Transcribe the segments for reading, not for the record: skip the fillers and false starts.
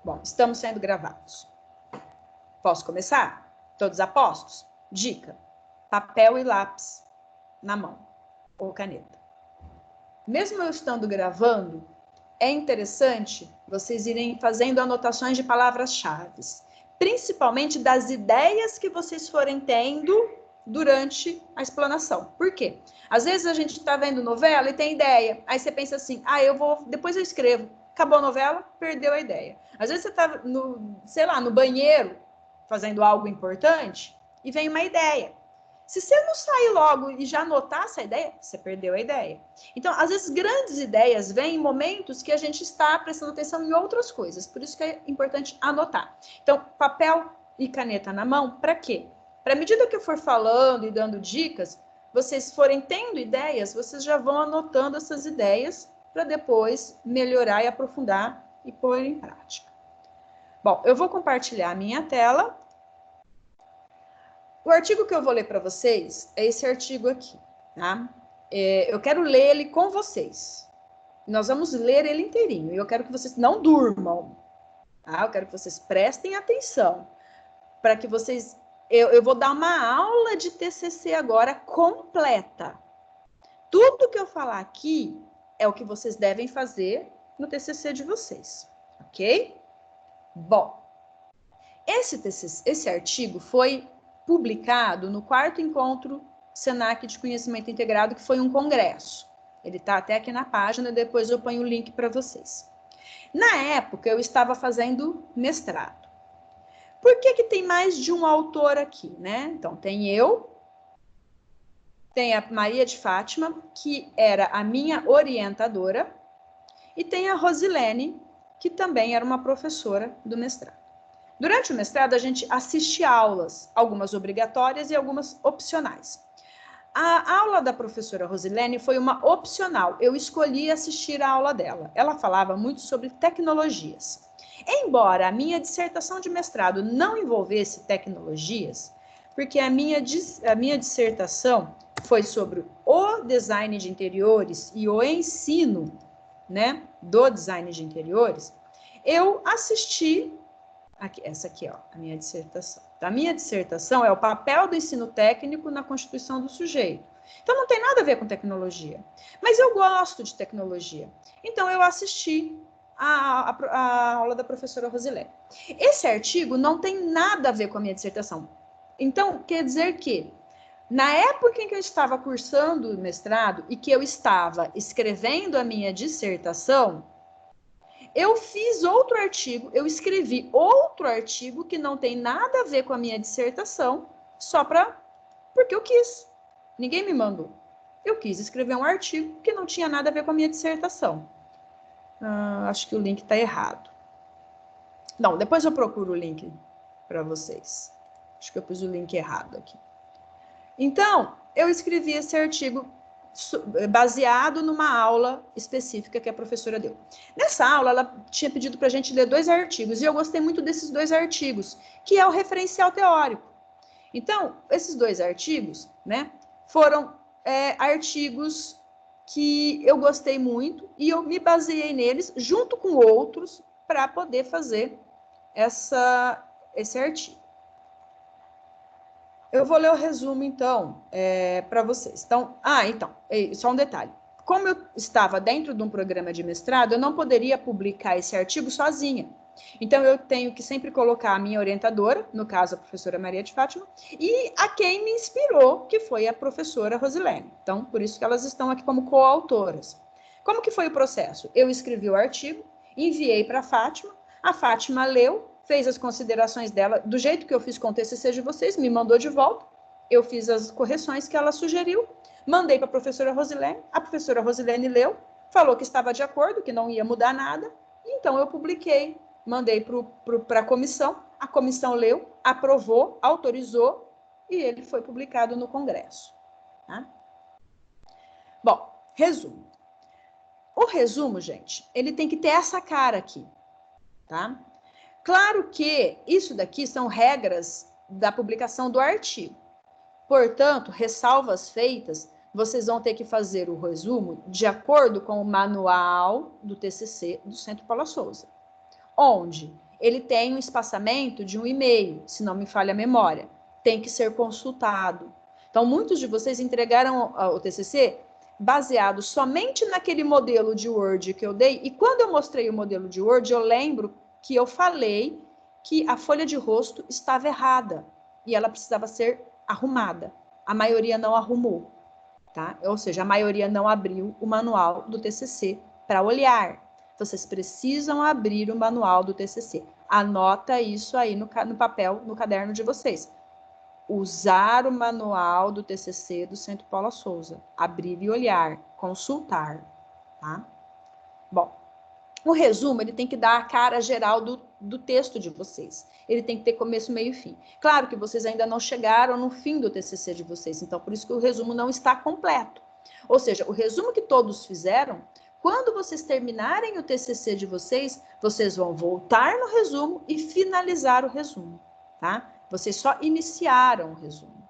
Bom, estamos sendo gravados. Posso começar? Todos a postos? Dica: papel e lápis na mão, ou caneta. Mesmo eu estando gravando, é interessante vocês irem fazendo anotações de palavras-chave, principalmente das ideias que vocês forem tendo durante a explanação. Por quê? Às vezes a gente está vendo novela e tem ideia, aí você pensa assim, depois eu escrevo. Acabou a novela, perdeu a ideia. Às vezes você está no banheiro, fazendo algo importante, e vem uma ideia. Se você não sair logo e já anotar essa ideia, você perdeu a ideia. Então, às vezes, grandes ideias vêm em momentos que a gente está prestando atenção em outras coisas. Por isso que é importante anotar. Então, papel e caneta na mão, para quê? Para, à medida que eu for falando e dando dicas, vocês forem tendo ideias, vocês já vão anotando essas ideias para depois melhorar e aprofundar e pôr em prática. Bom, eu vou compartilhar a minha tela. O artigo que eu vou ler para vocês é esse artigo aqui, tá? Eu quero ler ele com vocês. Nós vamos ler ele inteirinho e eu quero que vocês não durmam, tá? Eu quero que vocês prestem atenção para que vocês... Eu vou dar uma aula de TCC agora completa. Tudo que eu falar aqui é o que vocês devem fazer no TCC de vocês, ok? Bom, esse artigo foi publicado no 4º encontro SENAC de Conhecimento Integrado, que foi um congresso. Ele está até aqui na página, depois eu ponho o link para vocês. Na época, eu estava fazendo mestrado. Por que tem mais de um autor aqui, né? Então, tem eu, tem a Maria de Fátima, que era a minha orientadora, e tem a Rosilene, que também era uma professora do mestrado. Durante o mestrado, a gente assiste aulas, algumas obrigatórias e algumas opcionais. A aula da professora Rosilene foi uma opcional, eu escolhi assistir a aula dela. Ela falava muito sobre tecnologias. Embora a minha dissertação de mestrado não envolvesse tecnologias, porque a minha dissertação foi sobre o design de interiores e o ensino, né, do design de interiores, eu assisti... essa aqui, ó, a minha dissertação. A minha dissertação é o papel do ensino técnico na constituição do sujeito. Então, não tem nada a ver com tecnologia. Mas eu gosto de tecnologia. Então, eu assisti a aula da professora Rosilene. Esse artigo não tem nada a ver com a minha dissertação. Então, quer dizer que, na época em que eu estava cursando o mestrado e que eu estava escrevendo a minha dissertação, eu fiz outro artigo, eu escrevi outro artigo que não tem nada a ver com a minha dissertação, porque eu quis. Ninguém me mandou. Eu quis escrever um artigo que não tinha nada a ver com a minha dissertação. Acho que o link está errado. Não, depois eu procuro o link para vocês. Acho que eu pus o link errado aqui. Então, eu escrevi esse artigo baseado numa aula específica que a professora deu. Nessa aula, ela tinha pedido para a gente ler 2 artigos, e eu gostei muito desses 2 artigos, que é o referencial teórico. Então, esses 2 artigos, né, foram artigos que eu gostei muito, e eu me baseei neles, junto com outros, para poder fazer esse artigo. Eu vou ler o resumo, então, para vocês. Então, só um detalhe. Como eu estava dentro de um programa de mestrado, eu não poderia publicar esse artigo sozinha. Então, eu tenho que sempre colocar a minha orientadora, no caso, a professora Maria de Fátima, e a quem me inspirou, que foi a professora Rosilene. Então, por isso que elas estão aqui como coautoras. Como que foi o processo? Eu escrevi o artigo, enviei para a Fátima leu, fez as considerações dela, do jeito que eu fiz com o TCC de vocês, me mandou de volta, eu fiz as correções que ela sugeriu, mandei para a professora Rosilene leu, falou que estava de acordo, que não ia mudar nada, então eu publiquei, mandei para a comissão leu, aprovou, autorizou, e ele foi publicado no Congresso. Tá? Bom, resumo. O resumo, gente, ele tem que ter essa cara aqui, tá? Claro que isso daqui são regras da publicação do artigo. Portanto, ressalvas feitas, vocês vão ter que fazer o resumo de acordo com o manual do TCC do Centro Paula Souza, onde ele tem um espaçamento de 1,5, se não me falha a memória. Tem que ser consultado. Então, muitos de vocês entregaram o TCC baseado somente naquele modelo de Word que eu dei, e quando eu mostrei o modelo de Word, eu lembro que eu falei que a folha de rosto estava errada, e ela precisava ser arrumada. A maioria não arrumou, tá? Ou seja, a maioria não abriu o manual do TCC para olhar. Vocês precisam abrir o manual do TCC. Anota isso aí no papel, no caderno de vocês. Usar o manual do TCC do Centro Paula Souza. Abrir e olhar, consultar, tá? Bom, o resumo, ele tem que dar a cara geral do texto de vocês. Ele tem que ter começo, meio e fim. Claro que vocês ainda não chegaram no fim do TCC de vocês, então por isso que o resumo não está completo. Ou seja, o resumo que todos fizeram, quando vocês terminarem o TCC de vocês, vocês vão voltar no resumo e finalizar o resumo, tá? Vocês só iniciaram o resumo.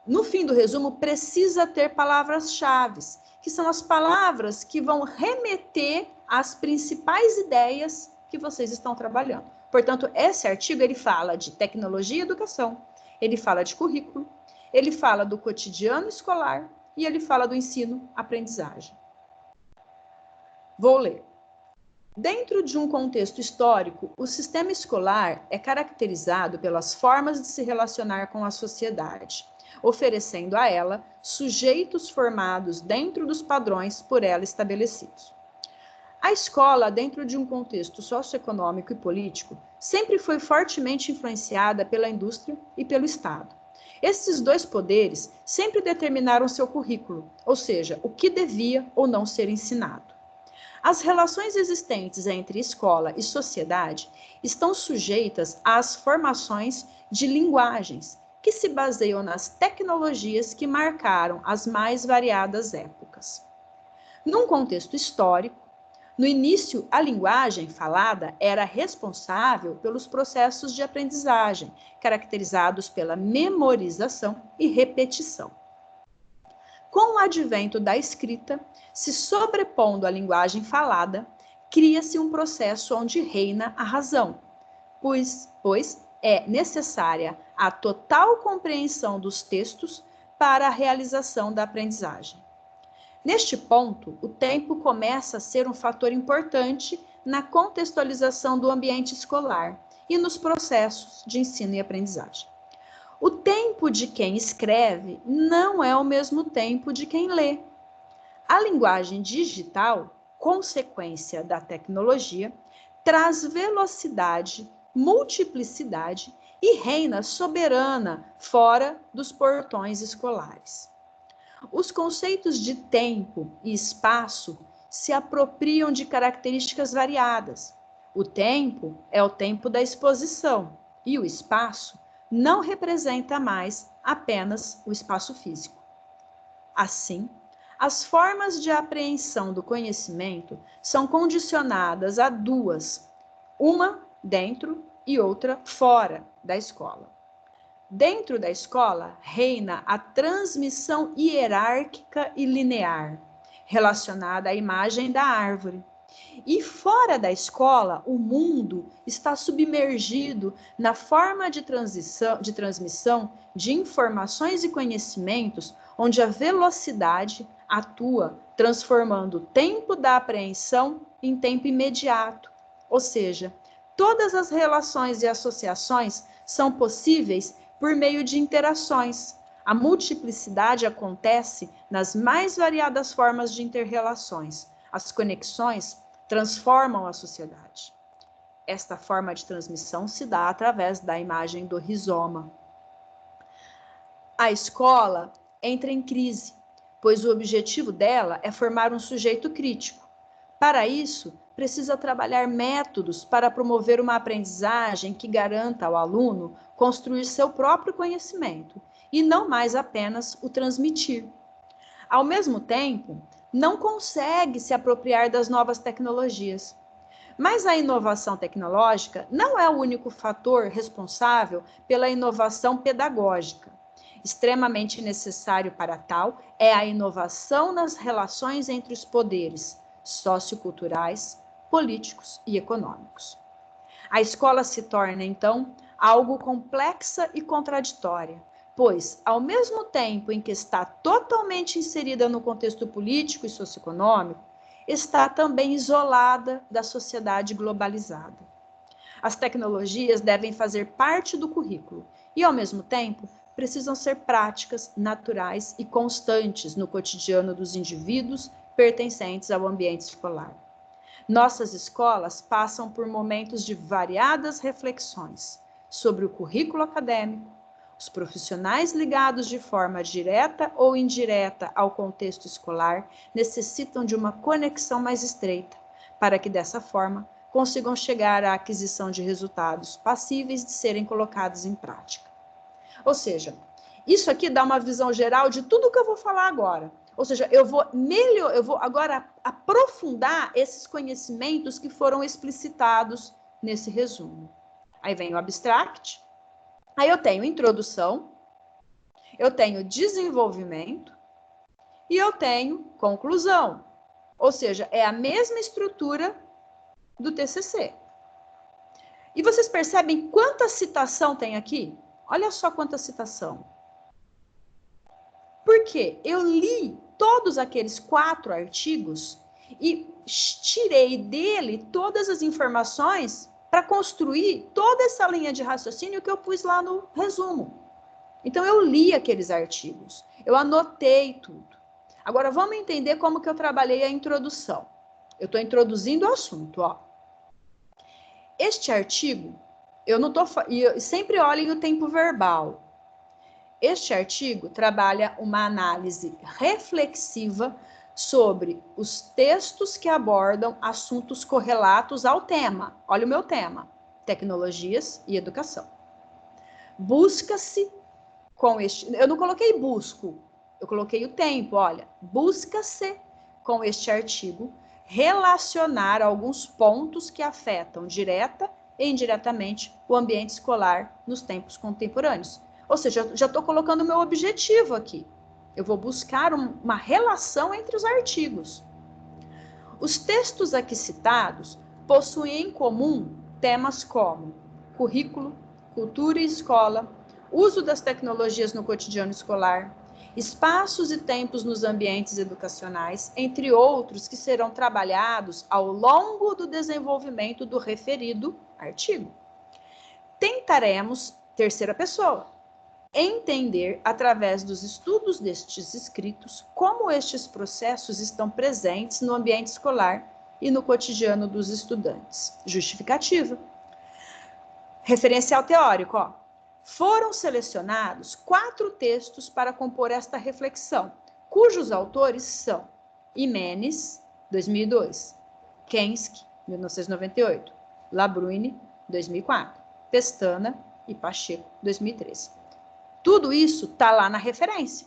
No fim do resumo, precisa ter palavras-chave, que são as palavras que vão remeter às principais ideias que vocês estão trabalhando. Portanto, esse artigo, ele fala de tecnologia e educação, ele fala de currículo, ele fala do cotidiano escolar e ele fala do ensino-aprendizagem. Vou ler. Dentro de um contexto histórico, o sistema escolar é caracterizado pelas formas de se relacionar com a sociedade, oferecendo a ela sujeitos formados dentro dos padrões por ela estabelecidos. A escola, dentro de um contexto socioeconômico e político, sempre foi fortemente influenciada pela indústria e pelo Estado. Esses dois poderes sempre determinaram seu currículo, ou seja, o que devia ou não ser ensinado. As relações existentes entre escola e sociedade estão sujeitas às formações de linguagens, que se baseiam nas tecnologias que marcaram as mais variadas épocas. Num contexto histórico, no início, a linguagem falada era responsável pelos processos de aprendizagem, caracterizados pela memorização e repetição. Com o advento da escrita, se sobrepondo à linguagem falada, cria-se um processo onde reina a razão, pois é necessária a total compreensão dos textos para a realização da aprendizagem. Neste ponto, o tempo começa a ser um fator importante na contextualização do ambiente escolar e nos processos de ensino e aprendizagem. O tempo de quem escreve não é o mesmo tempo de quem lê. A linguagem digital, consequência da tecnologia, traz velocidade, multiplicidade e reina soberana fora dos portões escolares. Os conceitos de tempo e espaço se apropriam de características variadas. O tempo é o tempo da exposição e o espaço não representa mais apenas o espaço físico. Assim, as formas de apreensão do conhecimento são condicionadas a duas, uma dentro e outra fora da escola. Dentro da escola reina a transmissão hierárquica e linear, relacionada à imagem da árvore. E fora da escola, o mundo está submergido na forma de transmissão de informações e conhecimentos, onde a velocidade atua, transformando o tempo da apreensão em tempo imediato. Ou seja, todas as relações e associações são possíveis por meio de interações. A multiplicidade acontece nas mais variadas formas de interrelações. As conexões transformam a sociedade. Esta forma de transmissão se dá através da imagem do rizoma. A escola entra em crise, pois o objetivo dela é formar um sujeito crítico. Para isso, precisa trabalhar métodos para promover uma aprendizagem que garanta ao aluno construir seu próprio conhecimento e não mais apenas o transmitir. Ao mesmo tempo, não consegue se apropriar das novas tecnologias. Mas a inovação tecnológica não é o único fator responsável pela inovação pedagógica. Extremamente necessário para tal é a inovação nas relações entre os poderes socioculturais, políticos e econômicos. A escola se torna, então, algo complexa e contraditória, pois, ao mesmo tempo em que está totalmente inserida no contexto político e socioeconômico, está também isolada da sociedade globalizada. As tecnologias devem fazer parte do currículo e, ao mesmo tempo, precisam ser práticas, naturais e constantes no cotidiano dos indivíduos pertencentes ao ambiente escolar. Nossas escolas passam por momentos de variadas reflexões sobre o currículo acadêmico. Os profissionais ligados de forma direta ou indireta ao contexto escolar necessitam de uma conexão mais estreita, para que, dessa forma, consigam chegar à aquisição de resultados passíveis de serem colocados em prática. Ou seja, isso aqui dá uma visão geral de tudo que eu vou falar agora. Ou seja, eu vou agora aprofundar esses conhecimentos que foram explicitados nesse resumo. Aí vem o abstract, aí eu tenho introdução, eu tenho desenvolvimento e eu tenho conclusão. Ou seja, é a mesma estrutura do TCC. E vocês percebem quanta citação tem aqui? Olha só quanta citação. Porque eu li todos aqueles 4 artigos e tirei dele todas as informações para construir toda essa linha de raciocínio que eu pus lá no resumo. Então, eu li aqueles artigos, eu anotei tudo. Agora, vamos entender como que eu trabalhei a introdução. Eu estou introduzindo o assunto, ó. Este artigo, eu sempre olhem o tempo verbal. Este artigo trabalha uma análise reflexiva sobre os textos que abordam assuntos correlatos ao tema. Olha o meu tema: tecnologias e educação. Busca-se com este... Eu não coloquei busco, eu coloquei o tempo, olha. Busca-se com este artigo relacionar alguns pontos que afetam direta e indiretamente o ambiente escolar nos tempos contemporâneos. Ou seja, já estou colocando o meu objetivo aqui. Eu vou buscar uma relação entre os artigos. Os textos aqui citados possuem em comum temas como currículo, cultura e escola, uso das tecnologias no cotidiano escolar, espaços e tempos nos ambientes educacionais, entre outros que serão trabalhados ao longo do desenvolvimento do referido artigo. Tentaremos, terceira pessoa, entender, através dos estudos destes escritos, como estes processos estão presentes no ambiente escolar e no cotidiano dos estudantes. Justificativa. Referencial teórico, ó. Foram selecionados 4 textos para compor esta reflexão, cujos autores são Imenes, 2002, Kensky, 1998, Labrune, 2004, Pestana e Pacheco, 2013. Tudo isso está lá na referência,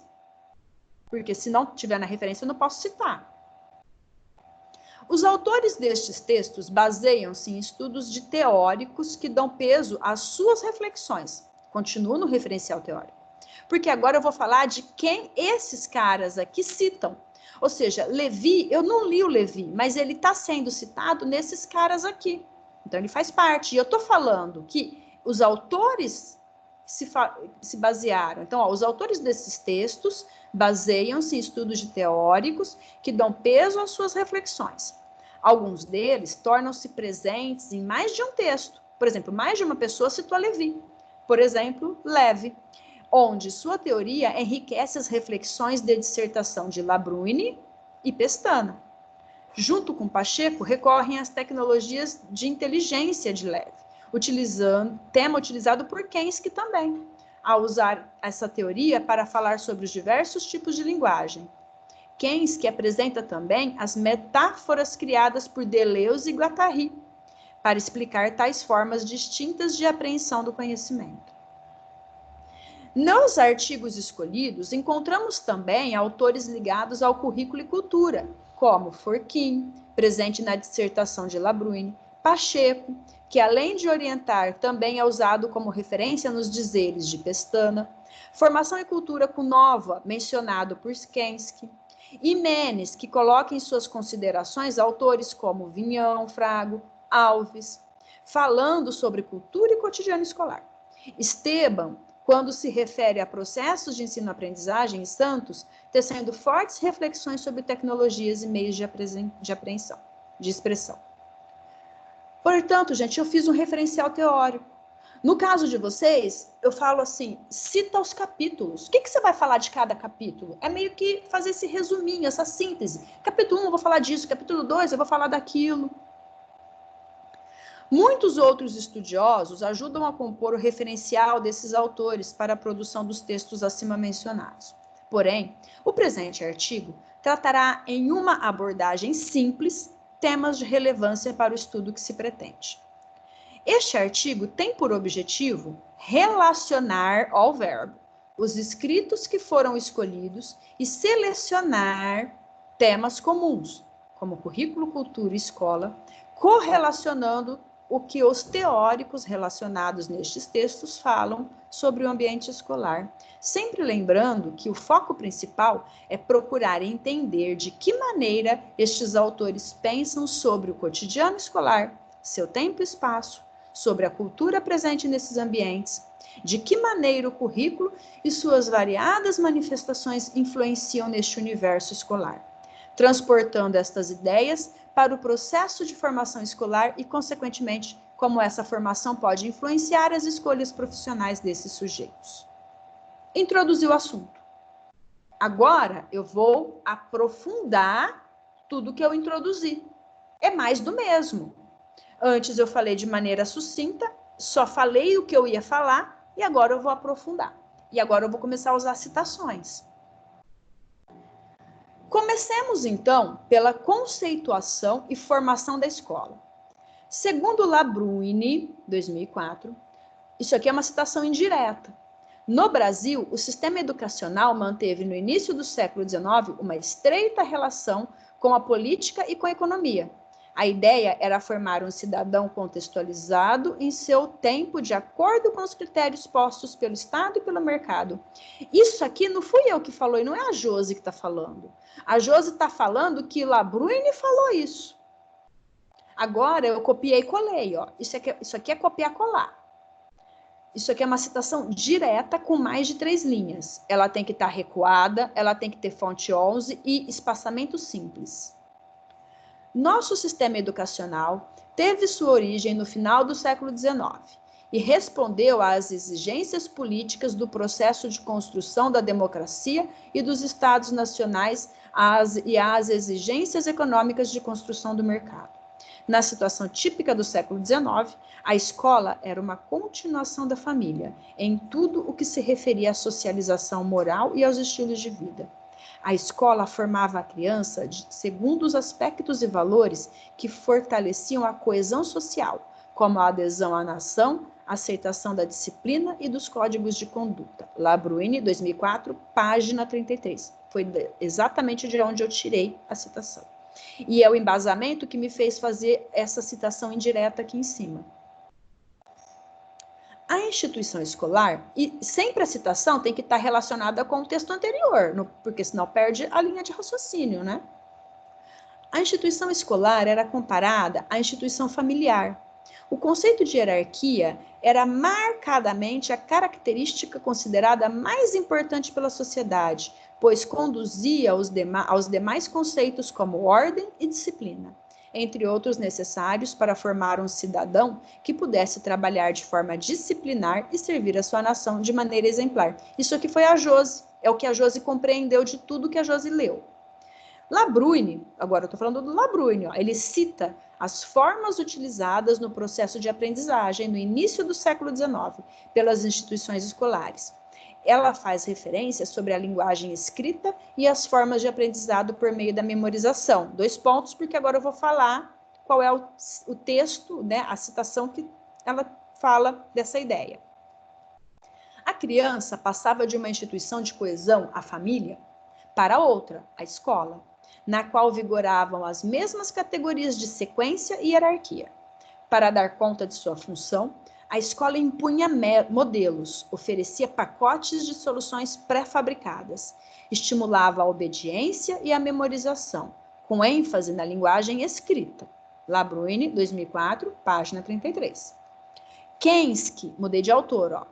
porque se não tiver na referência eu não posso citar. Os autores destes textos baseiam-se em estudos de teóricos que dão peso às suas reflexões. Continuo no referencial teórico. Porque agora eu vou falar de quem esses caras aqui citam. Ou seja, Levi, eu não li o Levi, mas ele está sendo citado nesses caras aqui. Então, ele faz parte. E eu estou falando que os autores se basearam. Então, ó, os autores desses textos baseiam-se em estudos de teóricos que dão peso às suas reflexões. Alguns deles tornam-se presentes em mais de um texto. Por exemplo, mais de uma pessoa citou Levi. Por exemplo, Leve, onde sua teoria enriquece as reflexões de dissertação de Labrune e Pestana. Junto com Pacheco, recorrem às tecnologias de inteligência de Leve, tema utilizado por Kensky também, ao usar essa teoria para falar sobre os diversos tipos de linguagem. Kensky apresenta também as metáforas criadas por Deleuze e Guattari, para explicar tais formas distintas de apreensão do conhecimento. Nos artigos escolhidos, encontramos também autores ligados ao currículo e cultura, como Forquim, presente na dissertação de Labrune, Pacheco, que além de orientar, também é usado como referência nos dizeres de Pestana, Formação e Cultura com Nova, mencionado por Kensky, Imenes, que coloca em suas considerações autores como Vignão, Frago, Alves, falando sobre cultura e cotidiano escolar. Esteban, quando se refere a processos de ensino-aprendizagem, e Santos, tecendo fortes reflexões sobre tecnologias e meios de expressão. Portanto, gente, eu fiz um referencial teórico. No caso de vocês, eu falo assim, cita os capítulos. O que você vai falar de cada capítulo? É meio que fazer esse resuminho, essa síntese. Capítulo 1, eu vou falar disso. Capítulo 2, eu vou falar daquilo. Muitos outros estudiosos ajudam a compor o referencial desses autores para a produção dos textos acima mencionados. Porém, o presente artigo tratará em uma abordagem simples temas de relevância para o estudo que se pretende. Este artigo tem por objetivo relacionar ao verbo os escritos que foram escolhidos e selecionar temas comuns, como currículo, cultura e escola, correlacionando o que os teóricos relacionados nestes textos falam sobre o ambiente escolar, sempre lembrando que o foco principal é procurar entender de que maneira estes autores pensam sobre o cotidiano escolar, seu tempo e espaço, sobre a cultura presente nesses ambientes, de que maneira o currículo e suas variadas manifestações influenciam neste universo escolar, transportando estas ideias para o processo de formação escolar e, consequentemente, como essa formação pode influenciar as escolhas profissionais desses sujeitos. Introduzir o assunto. Agora eu vou aprofundar tudo que eu introduzi. É mais do mesmo. Antes eu falei de maneira sucinta, só falei o que eu ia falar e agora eu vou aprofundar. E agora eu vou começar a usar citações. Comecemos, então, pela conceituação e formação da escola. Segundo Labruini, 2004, isso aqui é uma citação indireta. No Brasil, o sistema educacional manteve no início do século XIX uma estreita relação com a política e com a economia. A ideia era formar um cidadão contextualizado em seu tempo de acordo com os critérios postos pelo Estado e pelo mercado. Isso aqui não fui eu que falou e não é a Josi que está falando. A Josi está falando que Labruini falou isso. Agora eu copiei e colei. Ó. Isso aqui é copiar e colar. Isso aqui é uma citação direta com mais de 3 linhas. Ela tem que estar recuada, ela tem que ter fonte 11 e espaçamento simples. Nosso sistema educacional teve sua origem no final do século XIX e respondeu às exigências políticas do processo de construção da democracia e dos estados nacionais e às exigências econômicas de construção do mercado. Na situação típica do século XIX, a escola era uma continuação da família, em tudo o que se referia à socialização moral e aos estilos de vida. A escola formava a criança segundo os aspectos e valores que fortaleciam a coesão social, como a adesão à nação, a aceitação da disciplina e dos códigos de conduta. Labruini, 2004, página 33. Foi exatamente de onde eu tirei a citação. E é o embasamento que me fez fazer essa citação indireta aqui em cima. A instituição escolar, e sempre a citação tem que estar relacionada com o texto anterior, porque senão perde a linha de raciocínio, né? A instituição escolar era comparada à instituição familiar. O conceito de hierarquia era marcadamente a característica considerada mais importante pela sociedade, pois conduzia aos demais conceitos como ordem e disciplina, entre outros necessários para formar um cidadão que pudesse trabalhar de forma disciplinar e servir a sua nação de maneira exemplar. Isso aqui foi a Josi, é o que a Josi compreendeu de tudo que a Josi leu. Labruini, agora eu estou falando do Labruini, ó, ele cita as formas utilizadas no processo de aprendizagem no início do século XIX pelas instituições escolares. Ela faz referência sobre a linguagem escrita e as formas de aprendizado por meio da memorização. 2 pontos, porque agora eu vou falar qual é o texto, né, a citação que ela fala dessa ideia. A criança passava de uma instituição de coesão, a família, para outra, a escola, na qual vigoravam as mesmas categorias de sequência e hierarquia. Para dar conta de sua função, a escola impunha modelos, oferecia pacotes de soluções pré-fabricadas, estimulava a obediência e a memorização, com ênfase na linguagem escrita. Labrune, 2004, página 33. Kensky, mudei de autor, ó.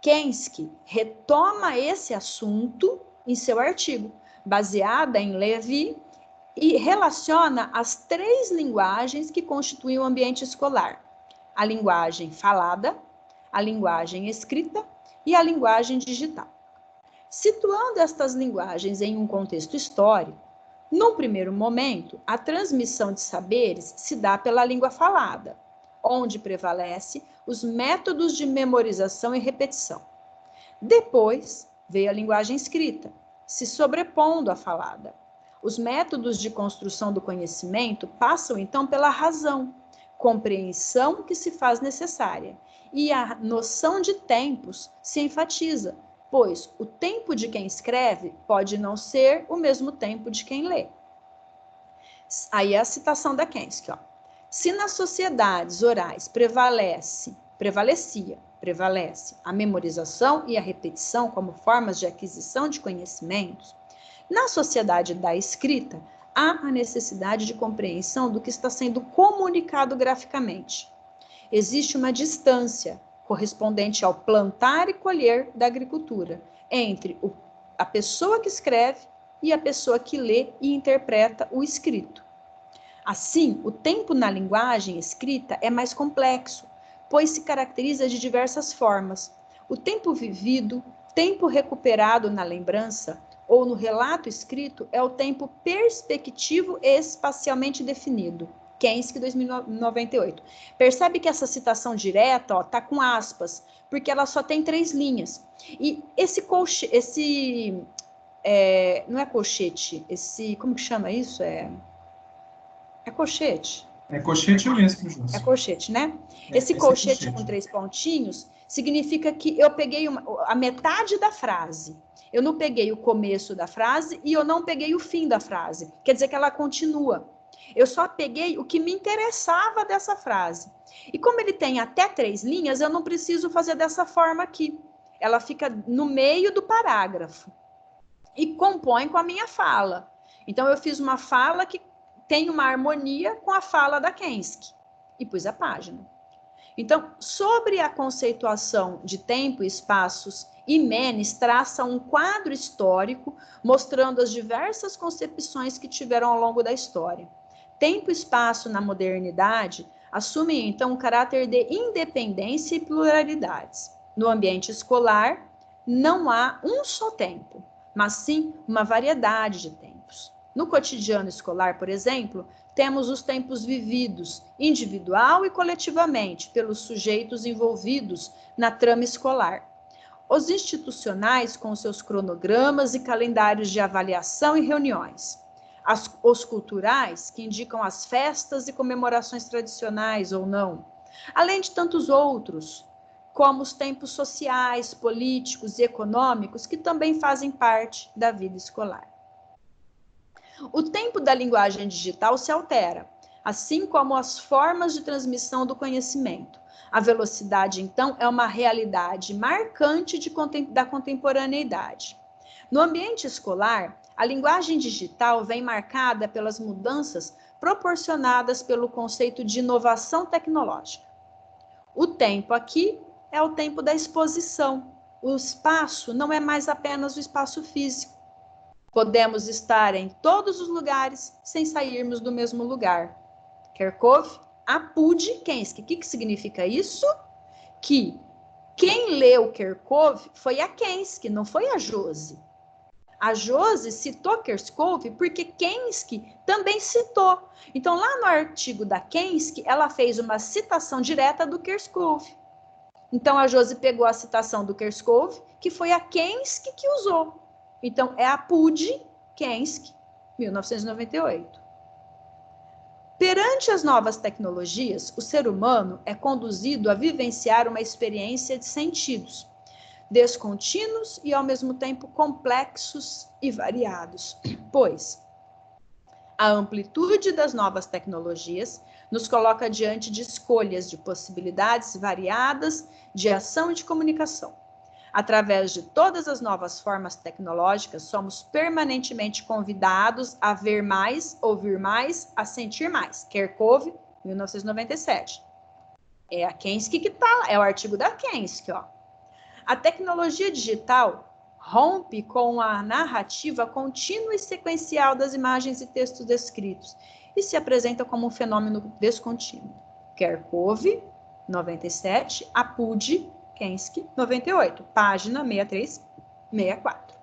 Kensky retoma esse assunto em seu artigo, baseada em Levy, e relaciona as 3 linguagens que constituem o ambiente escolar: a linguagem falada, a linguagem escrita e a linguagem digital. Situando estas linguagens em um contexto histórico, num primeiro momento, a transmissão de saberes se dá pela língua falada, onde prevalece os métodos de memorização e repetição. Depois, veio a linguagem escrita, se sobrepondo à falada. Os métodos de construção do conhecimento passam, então, pela razão, compreensão que se faz necessária, e a noção de tempos se enfatiza, pois o tempo de quem escreve pode não ser o mesmo tempo de quem lê. Aí é a citação da Kensky, ó. Se nas sociedades orais prevalece a memorização e a repetição como formas de aquisição de conhecimentos, na sociedade da escrita, há a necessidade de compreensão do que está sendo comunicado graficamente. Existe uma distância correspondente ao plantar e colher da agricultura entre a pessoa que escreve e a pessoa que lê e interpreta o escrito. Assim, o tempo na linguagem escrita é mais complexo, pois se caracteriza de diversas formas. O tempo vivido, tempo recuperado na lembrança ou no relato escrito é o tempo perspectivo e espacialmente definido. Kensky, 2098. Percebe que essa citação direta está com aspas, porque ela só tem 3 linhas. E não é colchete, como que chama isso? É colchete. É colchete mesmo, Júlio. É colchete, né? Esse colchete com 3 pontinhos significa que eu peguei a metade da frase. Eu não peguei o começo da frase e eu não peguei o fim da frase. Quer dizer que ela continua. Eu só peguei o que me interessava dessa frase. E como ele tem até 3 linhas, eu não preciso fazer dessa forma aqui. Ela fica no meio do parágrafo e compõe com a minha fala. Então, eu fiz uma fala que tem uma harmonia com a fala da Kensky e pus a página. Então, sobre a conceituação de tempo e espaços, Imenes traça um quadro histórico mostrando as diversas concepções que tiveram ao longo da história. Tempo e espaço na modernidade assumem, então, um caráter de independência e pluralidades. No ambiente escolar, não há um só tempo, mas sim uma variedade de tempos. No cotidiano escolar, por exemplo, temos os tempos vividos, individual e coletivamente, pelos sujeitos envolvidos na trama escolar. Os institucionais, com seus cronogramas e calendários de avaliação e reuniões. Os culturais, que indicam as festas e comemorações tradicionais ou não. Além de tantos outros, como os tempos sociais, políticos e econômicos, que também fazem parte da vida escolar. O tempo da linguagem digital se altera, assim como as formas de transmissão do conhecimento. A velocidade, então, é uma realidade marcante da contemporaneidade. No ambiente escolar, a linguagem digital vem marcada pelas mudanças proporcionadas pelo conceito de inovação tecnológica. O tempo aqui é o tempo da exposição. O espaço não é mais apenas o espaço físico. Podemos estar em todos os lugares sem sairmos do mesmo lugar. Kerkhove, Apud, Kensky. O que significa isso? Que quem leu Kerkhove foi a Kensky, não foi a Josi. A Josi citou Kerkhove porque Kensky também citou. Então, lá no artigo da Kensky, ela fez uma citação direta do Kerkhove. Então, a Josi pegou a citação do Kerkhove, que foi a Kensky que usou. Então, é Apud, Kensky, 1998. Perante as novas tecnologias, o ser humano é conduzido a vivenciar uma experiência de sentidos, descontínuos e, ao mesmo tempo, complexos e variados, pois a amplitude das novas tecnologias nos coloca diante de escolhas de possibilidades variadas de ação e de comunicação. Através de todas as novas formas tecnológicas, somos permanentemente convidados a ver mais, ouvir mais, a sentir mais. Kerkhove, 1997. É a Kensky que tá, é o artigo da Kensky, ó. A tecnologia digital rompe com a narrativa contínua e sequencial das imagens e textos descritos e se apresenta como um fenômeno descontínuo. Kerkhove, 97, Apud, Kensky, 98, página 6364.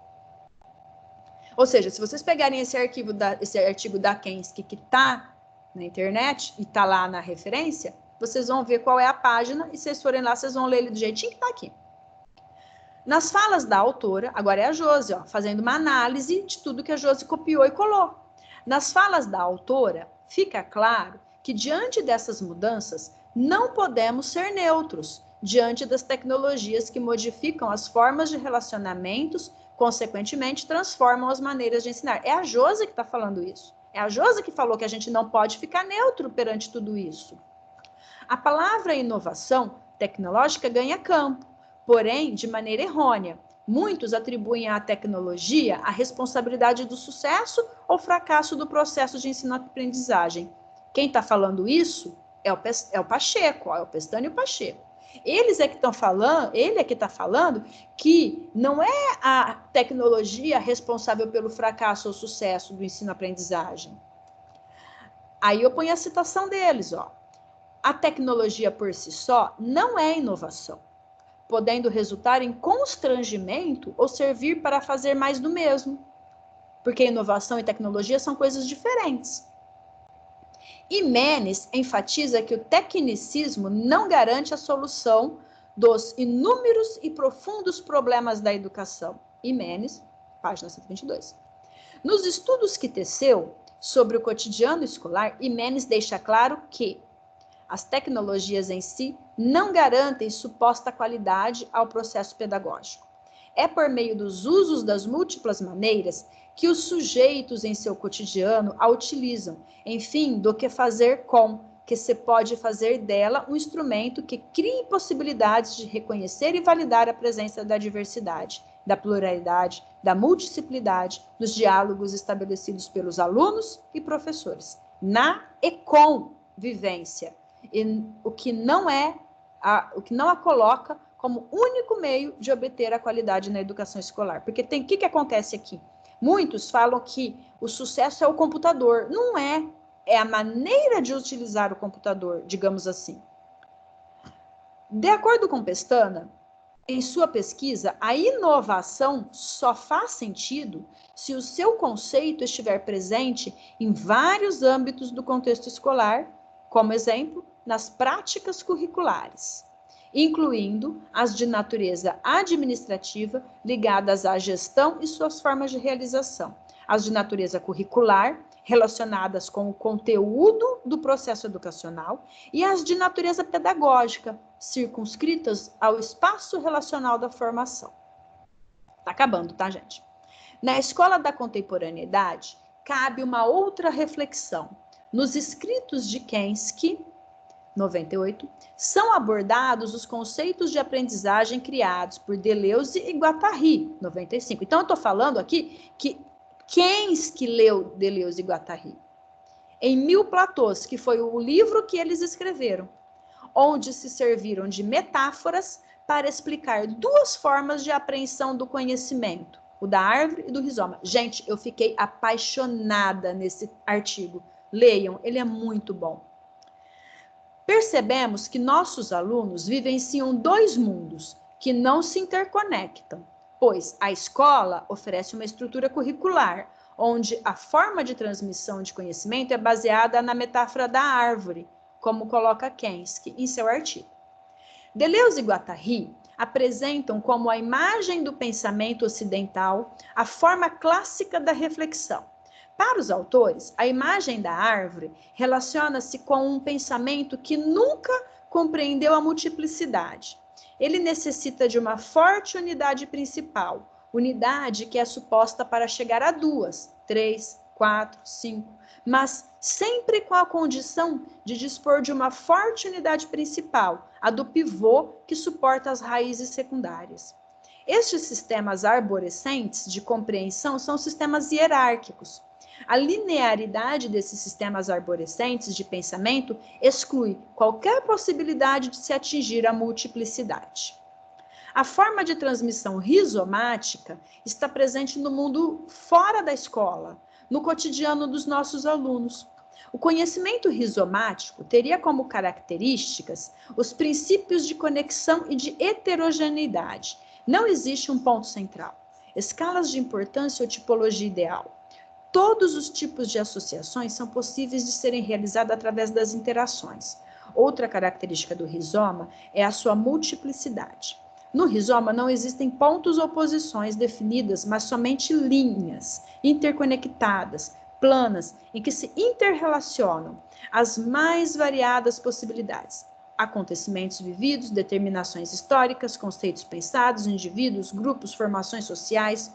Ou seja, se vocês pegarem esse artigo da Kensky que está na internet e está lá na referência, vocês vão ver qual é a página e se vocês forem lá, vocês vão ler ele do jeitinho que está aqui. Nas falas da autora, agora é a Josi, ó, fazendo uma análise de tudo que a Josi copiou e colou. Nas falas da autora, fica claro que diante dessas mudanças, não podemos ser neutros diante das tecnologias que modificam as formas de relacionamentos, consequentemente, transformam as maneiras de ensinar. É a Josi que está falando isso. É a Josi que falou que a gente não pode ficar neutro perante tudo isso. A palavra inovação tecnológica ganha campo, porém, de maneira errônea. Muitos atribuem à tecnologia a responsabilidade do sucesso ou fracasso do processo de ensino-aprendizagem. Quem está falando isso é o Pacheco, ó, é o Pestânio Pacheco. Ele é que está falando que não é a tecnologia responsável pelo fracasso ou sucesso do ensino-aprendizagem. Aí eu ponho a citação deles, ó. A tecnologia por si só não é inovação, podendo resultar em constrangimento ou servir para fazer mais do mesmo, porque inovação e tecnologia são coisas diferentes. Imenes enfatiza que o tecnicismo não garante a solução dos inúmeros e profundos problemas da educação. Imenes, página 122. Nos estudos que teceu sobre o cotidiano escolar, Imenes deixa claro que as tecnologias em si não garantem suposta qualidade ao processo pedagógico. É por meio dos usos das múltiplas maneiras que os sujeitos em seu cotidiano a utilizam, enfim, do que fazer com, que se pode fazer dela um instrumento que crie possibilidades de reconhecer e validar a presença da diversidade, da pluralidade, da multiplicidade, dos diálogos estabelecidos pelos alunos e professores, na e com vivência, e o que não a coloca como único meio de obter a qualidade na educação escolar. Porque o que acontece aqui? Muitos falam que o sucesso é o computador. Não é. É a maneira de utilizar o computador, digamos assim. De acordo com Pestana, em sua pesquisa, a inovação só faz sentido se o seu conceito estiver presente em vários âmbitos do contexto escolar, como exemplo, nas práticas curriculares, incluindo as de natureza administrativa ligadas à gestão e suas formas de realização, as de natureza curricular, relacionadas com o conteúdo do processo educacional, e as de natureza pedagógica, circunscritas ao espaço relacional da formação. Tá acabando, tá, gente? Na escola da contemporaneidade, cabe uma outra reflexão. Nos escritos de Kensky, 98, são abordados os conceitos de aprendizagem criados por Deleuze e Guattari, 95. Então, eu estou falando aqui que Kensky leu Deleuze e Guattari em 1000 Platôs, que foi o livro que eles escreveram, onde se serviram de metáforas para explicar duas formas de apreensão do conhecimento, o da árvore e do rizoma. Gente, eu fiquei apaixonada nesse artigo. Leiam, ele é muito bom. Percebemos que nossos alunos vivenciam dois mundos que não se interconectam, pois a escola oferece uma estrutura curricular, onde a forma de transmissão de conhecimento é baseada na metáfora da árvore, como coloca Kensky em seu artigo. Deleuze e Guattari apresentam como a imagem do pensamento ocidental a forma clássica da reflexão. Para os autores, a imagem da árvore relaciona-se com um pensamento que nunca compreendeu a multiplicidade. Ele necessita de uma forte unidade principal, unidade que é suposta para chegar a 2, 3, 4, 5, mas sempre com a condição de dispor de uma forte unidade principal, a do pivô que suporta as raízes secundárias. Estes sistemas arborescentes de compreensão são sistemas hierárquicos. A linearidade desses sistemas arborescentes de pensamento exclui qualquer possibilidade de se atingir a multiplicidade. A forma de transmissão rizomática está presente no mundo fora da escola, no cotidiano dos nossos alunos. O conhecimento rizomático teria como características os princípios de conexão e de heterogeneidade. Não existe um ponto central, escalas de importância ou tipologia ideal. Todos os tipos de associações são possíveis de serem realizados através das interações. Outra característica do rizoma é a sua multiplicidade. No rizoma não existem pontos ou posições definidas, mas somente linhas interconectadas, planas, em que se interrelacionam as mais variadas possibilidades. Acontecimentos vividos, determinações históricas, conceitos pensados, indivíduos, grupos, formações sociais.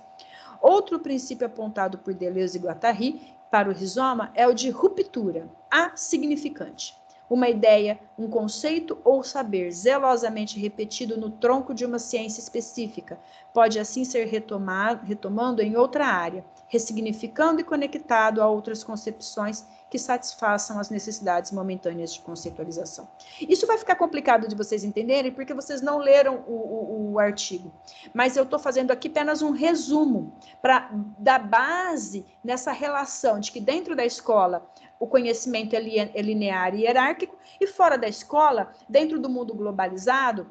Outro princípio apontado por Deleuze e Guattari para o rizoma é o de ruptura, asignificante. Uma ideia, um conceito ou saber zelosamente repetido no tronco de uma ciência específica pode assim ser retomando em outra área, ressignificando e conectado a outras concepções que satisfaçam as necessidades momentâneas de conceitualização. Isso vai ficar complicado de vocês entenderem, porque vocês não leram o artigo. Mas eu estou fazendo aqui apenas um resumo para dar base nessa relação de que dentro da escola o conhecimento é linear e hierárquico, e fora da escola, dentro do mundo globalizado,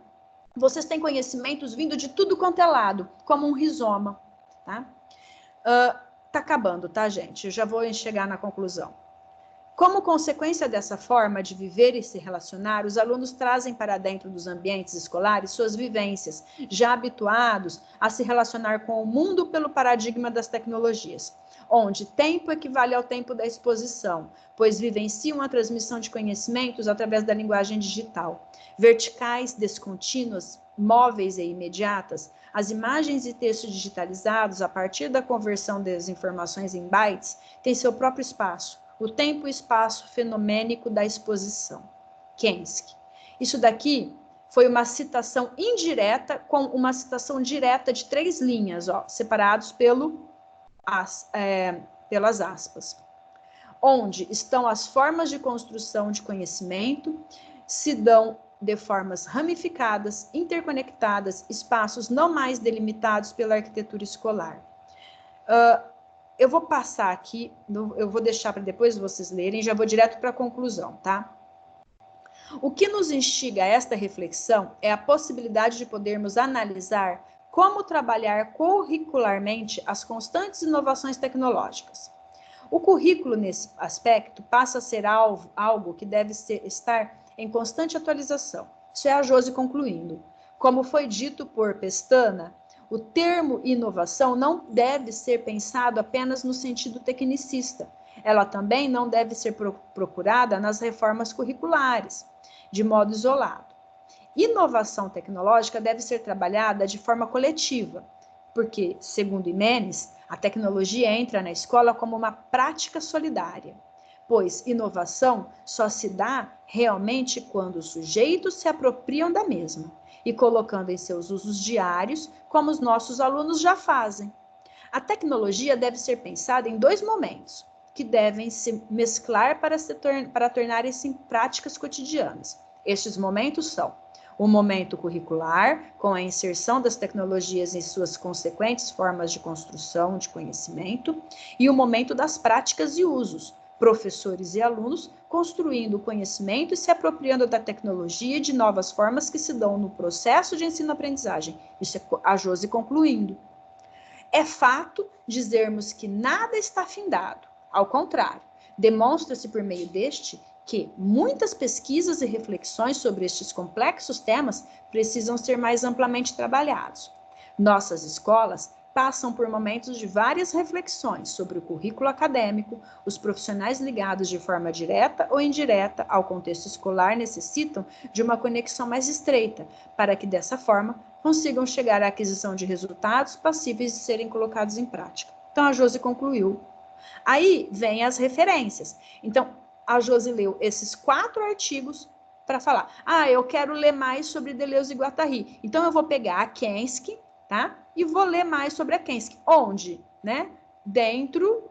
vocês têm conhecimentos vindo de tudo quanto é lado, como um rizoma, tá? Tá acabando, tá, gente? Eu já vou chegar na conclusão. Como consequência dessa forma de viver e se relacionar, os alunos trazem para dentro dos ambientes escolares suas vivências, já habituados a se relacionar com o mundo pelo paradigma das tecnologias, onde tempo equivale ao tempo da exposição, pois vivenciam a transmissão de conhecimentos através da linguagem digital. Verticais, descontínuas, móveis e imediatas, as imagens e textos digitalizados, a partir da conversão das informações em bytes, têm seu próprio espaço, o tempo e espaço fenomênico da exposição. Kensky. Isso daqui foi uma citação indireta com uma citação direta de 3 linhas, ó, separados pelas aspas. Onde estão as formas de construção de conhecimento, se dão de formas ramificadas, interconectadas, espaços não mais delimitados pela arquitetura escolar. Eu vou passar aqui, eu vou deixar para depois vocês lerem, já vou direto para a conclusão, tá? O que nos instiga a esta reflexão é a possibilidade de podermos analisar como trabalhar curricularmente as constantes inovações tecnológicas. O currículo, nesse aspecto, passa a ser algo que deve estar em constante atualização. Isso é a Josi concluindo. Como foi dito por Pestana, o termo inovação não deve ser pensado apenas no sentido tecnicista. Ela também não deve ser procurada nas reformas curriculares, de modo isolado. Inovação tecnológica deve ser trabalhada de forma coletiva, porque, segundo Imenes, a tecnologia entra na escola como uma prática solidária, pois inovação só se dá realmente quando os sujeitos se apropriam da mesma e colocando em seus usos diários, como os nossos alunos já fazem. A tecnologia deve ser pensada em 2 momentos, que devem se mesclar para tornarem-se práticas cotidianas. Estes momentos são o momento curricular, com a inserção das tecnologias em suas consequentes formas de construção de conhecimento, e o momento das práticas e usos, professores e alunos construindo o conhecimento e se apropriando da tecnologia de novas formas que se dão no processo de ensino-aprendizagem. Isso é a Josi concluindo. É fato dizermos que nada está findado. Ao contrário, demonstra-se por meio deste que muitas pesquisas e reflexões sobre estes complexos temas precisam ser mais amplamente trabalhados. Nossas escolas passam por momentos de várias reflexões sobre o currículo acadêmico, os profissionais ligados de forma direta ou indireta ao contexto escolar necessitam de uma conexão mais estreita, para que dessa forma consigam chegar à aquisição de resultados passíveis de serem colocados em prática. Então a Josi concluiu. Aí vem as referências. Então a Josi leu esses 4 artigos para falar, eu quero ler mais sobre Deleuze e Guattari. Então eu vou pegar a Kensky, tá? E vou ler mais sobre a Kensky. Onde? Né? Dentro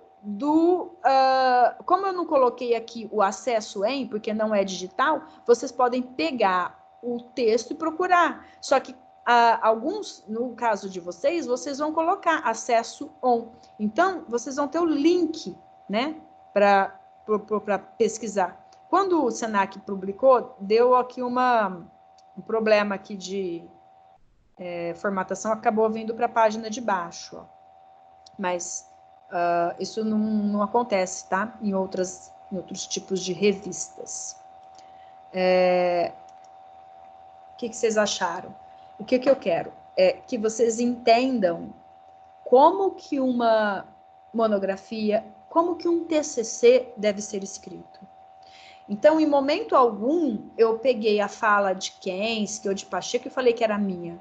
como eu não coloquei aqui o acesso em, porque não é digital, vocês podem pegar o texto e procurar. Só que alguns, no caso de vocês vão colocar acesso on. Então, vocês vão ter o link, né, para pesquisar. Quando o Senac publicou, deu aqui um problema aqui de formatação, acabou vindo para a página de baixo, ó. Mas isso não acontece, tá? Em outros tipos de revistas. O que vocês acharam? O que eu quero? É que vocês entendam como que uma monografia, como que um TCC deve ser escrito. Então, em momento algum, eu peguei a fala de Kensky ou de Pacheco e falei que era minha.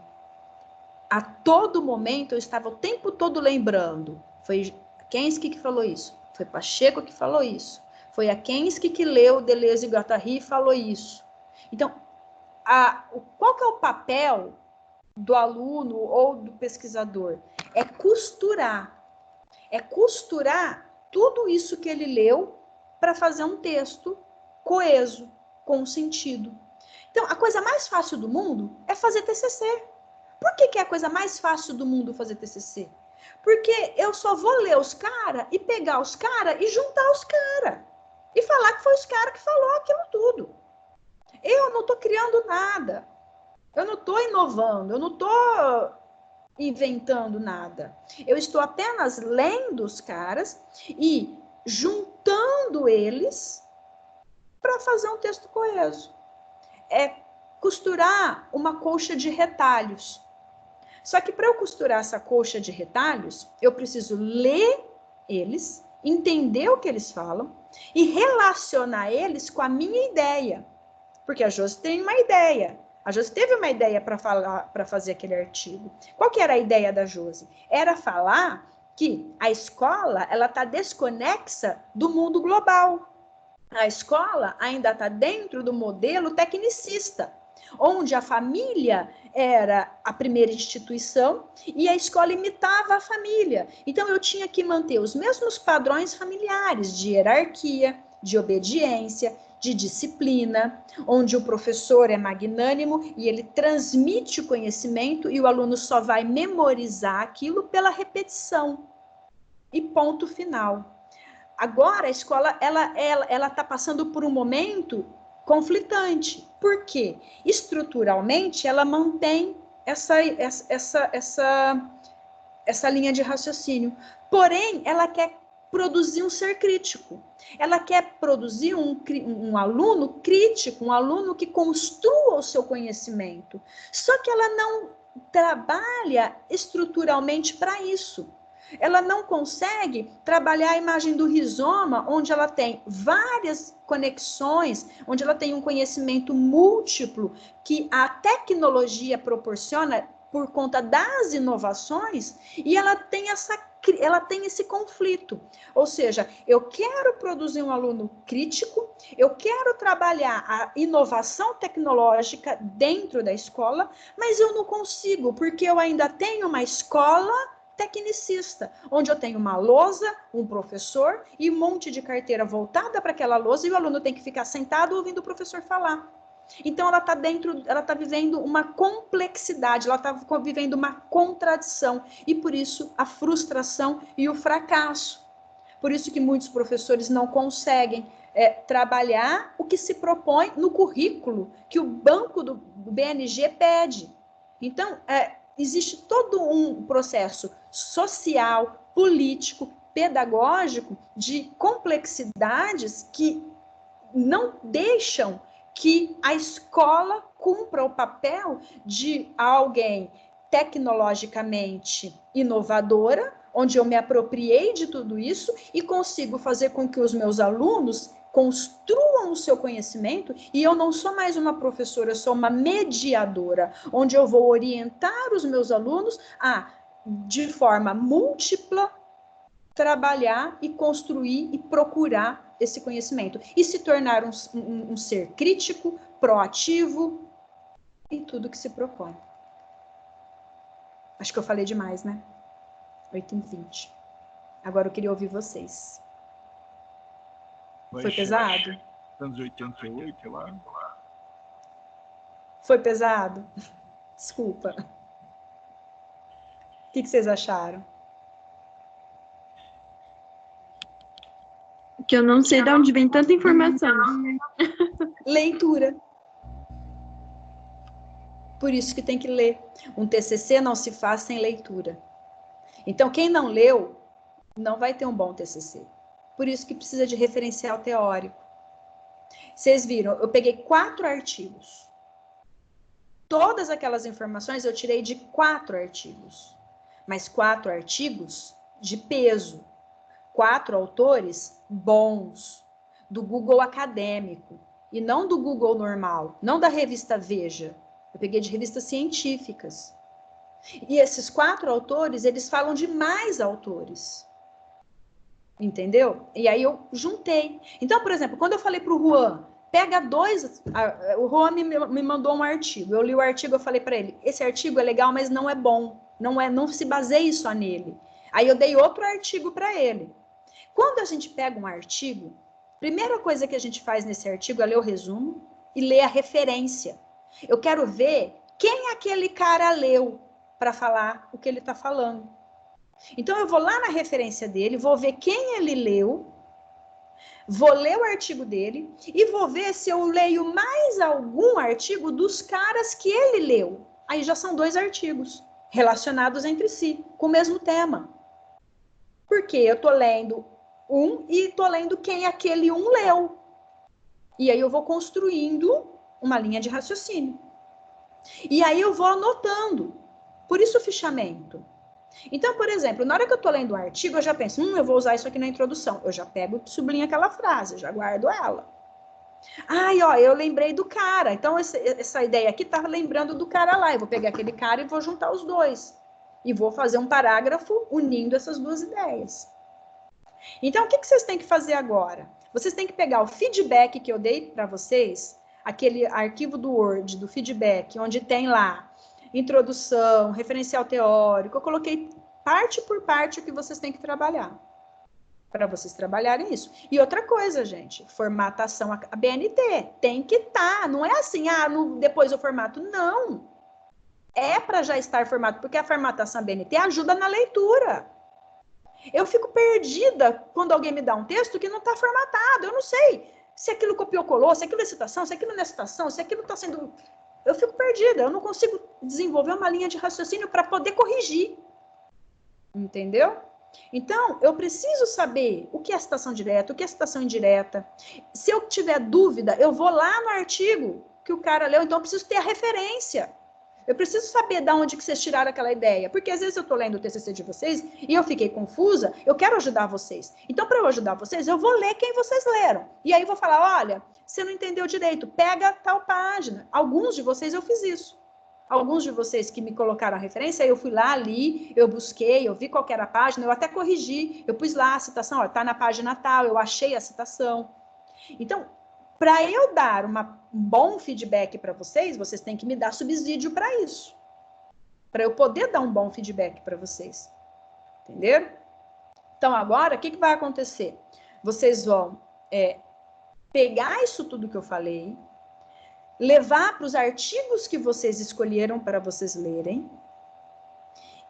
A todo momento, eu estava o tempo todo lembrando. Foi Kensky que falou isso. Foi Pacheco que falou isso. Foi a Kensky que leu Deleuze e Guattari e falou isso. Então, qual que é o papel do aluno ou do pesquisador? É costurar. É costurar tudo isso que ele leu para fazer um texto coeso, com sentido. Então, a coisa mais fácil do mundo é fazer TCC. Por que é a coisa mais fácil do mundo fazer TCC? Porque eu só vou ler os caras e pegar os caras e juntar os caras. E falar que foi os caras que falou aquilo tudo. Eu não estou criando nada. Eu não estou inovando. Eu não estou inventando nada. Eu estou apenas lendo os caras e juntando eles para fazer um texto coeso. É costurar uma colcha de retalhos. Só que para eu costurar essa colcha de retalhos, eu preciso ler eles, entender o que eles falam e relacionar eles com a minha ideia. Porque a Josi tem uma ideia. A Josi teve uma ideia para fazer aquele artigo. Qual que era a ideia da Josi? Era falar que a escola ela está desconexa do mundo global. A escola ainda está dentro do modelo tecnicista, onde a família era a primeira instituição e a escola imitava a família. Então, eu tinha que manter os mesmos padrões familiares de hierarquia, de obediência, de disciplina, onde o professor é magnânimo e ele transmite o conhecimento e o aluno só vai memorizar aquilo pela repetição. E ponto final. Agora, a escola ela está passando por um momento conflitante. Por quê? Estruturalmente, ela mantém essa linha de raciocínio. Porém, ela quer produzir um ser crítico. Ela quer produzir um aluno crítico, um aluno que construa o seu conhecimento. Só que ela não trabalha estruturalmente para isso. Ela não consegue trabalhar a imagem do rizoma, onde ela tem várias conexões, onde ela tem um conhecimento múltiplo que a tecnologia proporciona por conta das inovações, e ela tem esse conflito. Ou seja, eu quero produzir um aluno crítico, eu quero trabalhar a inovação tecnológica dentro da escola, mas eu não consigo, porque eu ainda tenho uma escola tecnicista, onde eu tenho uma lousa, um professor e um monte de carteira voltada para aquela lousa e o aluno tem que ficar sentado ouvindo o professor falar. Então ela está vivendo uma complexidade, ela está vivendo uma contradição e por isso a frustração e o fracasso. Por isso que muitos professores não conseguem trabalhar o que se propõe no currículo que o banco do BNG pede. Então, existe todo um processo social, político, pedagógico de complexidades que não deixam que a escola cumpra o papel de alguém tecnologicamente inovadora, onde eu me apropriei de tudo isso e consigo fazer com que os meus alunos construam o seu conhecimento, e eu não sou mais uma professora, eu sou uma mediadora, onde eu vou orientar os meus alunos a, de forma múltipla, trabalhar e construir e procurar esse conhecimento e se tornar um ser crítico, proativo em tudo que se propõe. Acho que eu falei demais, né? 8h20. Agora eu queria ouvir vocês. Foi pesado? Anos 88, lá. Foi pesado? Desculpa. O que vocês acharam? Que eu não sei de onde vem tanta informação. Leitura. Por isso que tem que ler. Um TCC não se faz sem leitura. Então, quem não leu, não vai ter um bom TCC. Por isso que precisa de referencial teórico. Vocês viram, eu peguei 4 artigos. Todas aquelas informações eu tirei de 4 artigos. Mas 4 artigos de peso. 4 autores bons, do Google acadêmico, e não do Google normal, não da revista Veja. Eu peguei de revistas científicas. E esses 4 autores, eles falam de mais autores. Entendeu? E aí eu juntei. Então, por exemplo, quando eu falei para o Juan, pega 2... O Juan me mandou um artigo. Eu li o artigo, eu falei para ele, esse artigo é legal, mas não é bom. Não se baseie só nele. Aí eu dei outro artigo para ele. Quando a gente pega um artigo, a primeira coisa que a gente faz nesse artigo é ler o resumo e ler a referência. Eu quero ver quem aquele cara leu para falar o que ele está falando. Então, eu vou lá na referência dele, vou ver quem ele leu, vou ler o artigo dele e vou ver se eu leio mais algum artigo dos caras que ele leu. Aí já são 2 artigos relacionados entre si, com o mesmo tema. Porque eu estou lendo um e estou lendo quem aquele um leu. E aí eu vou construindo uma linha de raciocínio. E aí eu vou anotando. Por isso o fichamento. Então, por exemplo, na hora que eu estou lendo um artigo, eu já penso, eu vou usar isso aqui na introdução. Eu já pego e sublinho aquela frase, já guardo ela. Ai, ó, eu lembrei do cara. Então, essa ideia aqui tá lembrando do cara lá. Eu vou pegar aquele cara e vou juntar os 2. E vou fazer um parágrafo unindo essas 2 ideias. Então, o que vocês têm que fazer agora? Vocês têm que pegar o feedback que eu dei para vocês, aquele arquivo do Word, do feedback, onde tem lá introdução, referencial teórico. Eu coloquei parte por parte o que vocês têm que trabalhar, para vocês trabalharem isso. E outra coisa, gente, formatação, a BNT tem que estar, não é assim, depois eu formato, não. É para já estar formado, porque a formatação BNT ajuda na leitura. Eu fico perdida quando alguém me dá um texto que não está formatado. Eu não sei se aquilo copiou, colou, se aquilo é citação, se aquilo não é citação, se aquilo está sendo... Eu fico perdida. Eu não consigo desenvolver uma linha de raciocínio para poder corrigir. Entendeu? Então, eu preciso saber o que é citação direta, o que é citação indireta. Se eu tiver dúvida, eu vou lá no artigo que o cara leu, então eu preciso ter a referência. Eu preciso saber de onde que vocês tiraram aquela ideia, porque às vezes eu estou lendo o TCC de vocês e eu fiquei confusa, eu quero ajudar vocês. Então, para eu ajudar vocês, eu vou ler quem vocês leram. E aí eu vou falar, olha, você não entendeu direito, pega tal página. Alguns de vocês eu fiz isso. Alguns de vocês que me colocaram a referência, eu fui lá, li, eu busquei, eu vi qual que era a página, eu até corrigi, eu pus lá a citação, está na página tal, eu achei a citação. Então, para eu dar um bom feedback para vocês, vocês têm que me dar subsídio para isso. Para eu poder dar um bom feedback para vocês. Entenderam? Então, agora, o que vai acontecer? Vocês vão pegar isso tudo que eu falei, levar para os artigos que vocês escolheram para vocês lerem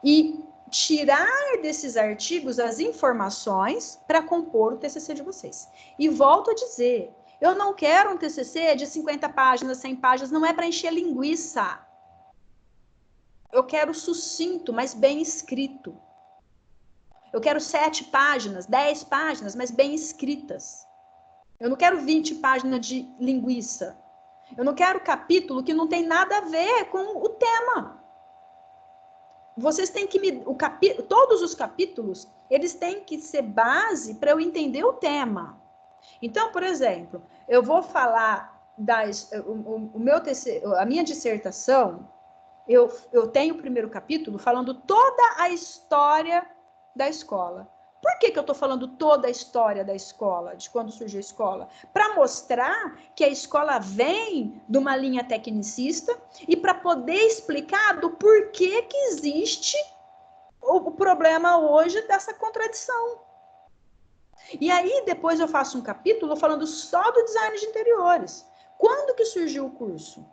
e tirar desses artigos as informações para compor o TCC de vocês. E volto a dizer, eu não quero um TCC de 50 páginas, 100 páginas, não é para encher linguiça. Eu quero sucinto, mas bem escrito. Eu quero 7 páginas, 10 páginas, mas bem escritas. Eu não quero 20 páginas de linguiça. Eu não quero capítulo que não tem nada a ver com o tema. Vocês têm que todos os capítulos, eles têm que ser base para eu entender o tema. Então, por exemplo, eu vou falar a minha dissertação, eu tenho o primeiro capítulo falando toda a história da escola. Por que eu estou falando toda a história da escola, de quando surgiu a escola? Para mostrar que a escola vem de uma linha tecnicista e para poder explicar do porquê que existe o problema hoje dessa contradição. E aí, depois eu faço um capítulo falando só do design de interiores. Quando que surgiu o curso?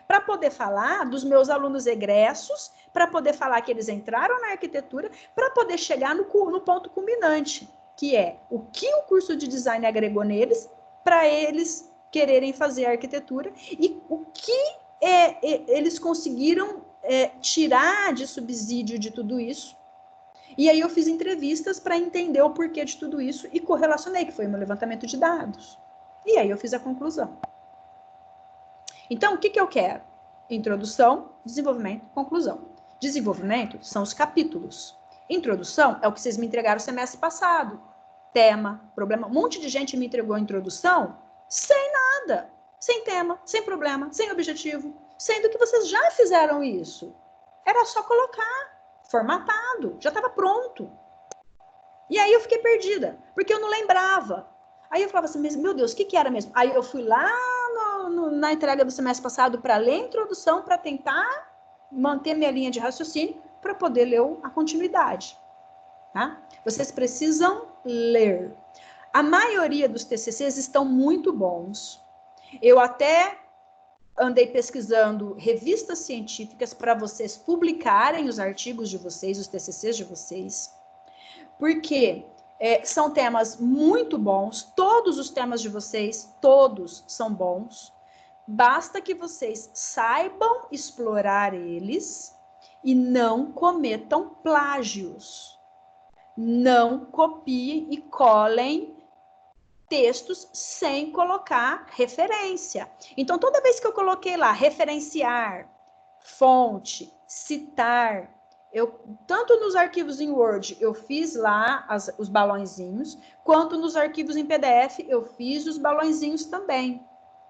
Para poder falar dos meus alunos egressos, para poder falar que eles entraram na arquitetura, para poder chegar no ponto culminante, que é o que o curso de design agregou neles, para eles quererem fazer arquitetura, e o que eles conseguiram tirar de subsídio de tudo isso. E aí eu fiz entrevistas para entender o porquê de tudo isso e correlacionei, que foi o meu levantamento de dados. E aí eu fiz a conclusão. Então, o que eu quero? Introdução, desenvolvimento, conclusão. Desenvolvimento são os capítulos. Introdução é o que vocês me entregaram o semestre passado. Tema, problema. Um monte de gente me entregou a introdução sem nada. Sem tema, sem problema, sem objetivo. Sendo que vocês já fizeram isso. Era só colocar. Formatado. Já estava pronto. E aí eu fiquei perdida. Porque eu não lembrava. Aí eu falava assim, meu Deus, o que era mesmo? Aí eu fui lá na entrega do semestre passado para ler a introdução, para tentar manter minha linha de raciocínio, para poder ler a continuidade. Tá? Vocês precisam ler. A maioria dos TCCs estão muito bons. Eu até andei pesquisando revistas científicas para vocês publicarem os artigos de vocês, os TCCs de vocês, porque são temas muito bons, todos os temas de vocês, todos são bons, basta que vocês saibam explorar eles e não cometam plágios. Não copiem e colem textos sem colocar referência. Então, toda vez que eu coloquei lá referenciar, fonte, citar, tanto nos arquivos em Word eu fiz lá os balõezinhos, quanto nos arquivos em PDF eu fiz os balõezinhos também,